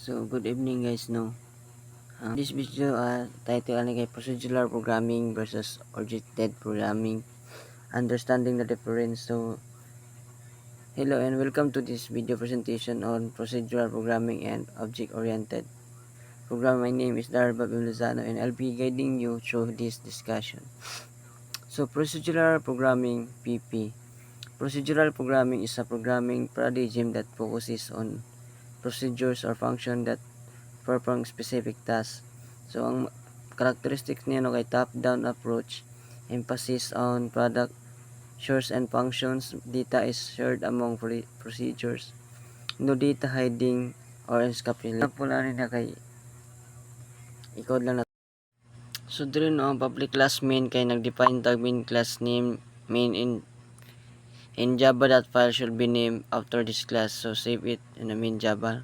So, good evening guys, no. This video, title ani kay procedural programming versus object-oriented programming. Understanding the difference. So, hello and welcome to this video presentation on procedural programming and object-oriented programming. My name is Darba Lozano and I'll be guiding you through this discussion. So, procedural programming, PP. Procedural programming is a programming paradigm that focuses on procedures or functions that perform specific tasks. So, ang characteristics niya no kay top-down approach, emphasis on product, source and functions, data is shared among procedures, no data hiding or encapsulation. Example na kay ikod lang na. So, dito no, ang public class main kay nag-define tag main class name main in Java. That file should be named after this class. So, save it in the main Java.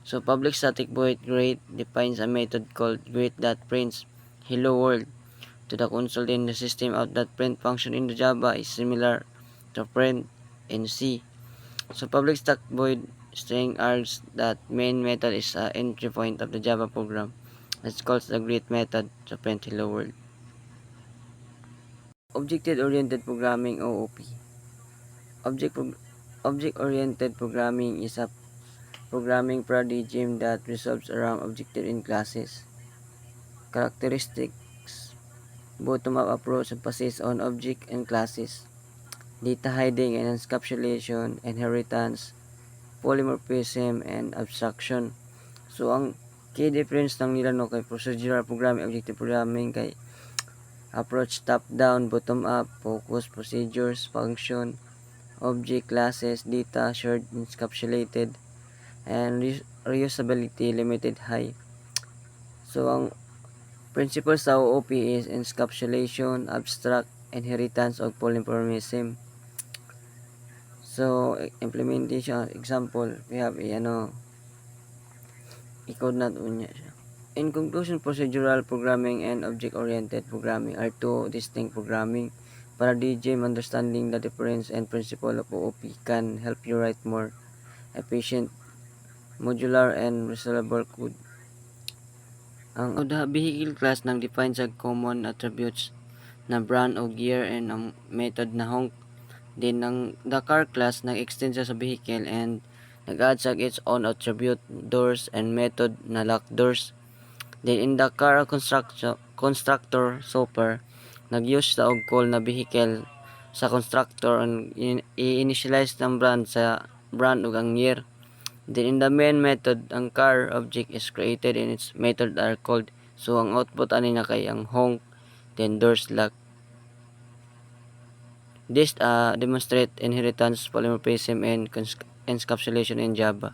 So, public static void greet defines a method called greet that prints hello world to the console. Then the system out that print function in the Java is similar to print in C. So, public static void string args that main method is a entry point of the Java program. Let's call the greet method to print hello world. Object-oriented programming, OOP. Object-oriented programming is a programming paradigm that resolves around objects in classes. Characteristics: bottom-up approach emphasis on object and classes, data hiding and encapsulation, inheritance, polymorphism, and abstraction. So, ang key difference ng nila no kay procedural programming, objective programming kay approach top-down, bottom-up, focus, procedures, function, object, classes, data, shared, encapsulated, and reusability limited high. So, ang principles sa OOP is encapsulation, abstract, inheritance, o polymorphism. So, implementation, example, we have i-code na unya siya. In conclusion, procedural programming and object-oriented programming are two distinct programming paradigm. Understanding the difference and principle of OOP can help you write more efficient, modular, and resolvable code. Ang vehicle class nang define sa common attributes na brand o gear and ang method na honk. Then ang the car class nag-extend sa vehicle and nag-add sa its own attribute, doors, and method na lock doors. Then in the car constructor super nag-use sa og call na vehicle sa constructor and i-initialize ng brand sa brand ug ang year. Then in the main method, ang car object is created and its method are called. So ang output ani na kay ang honk, then doors lock. This demonstrate inheritance, polymorphism, and encapsulation in Java.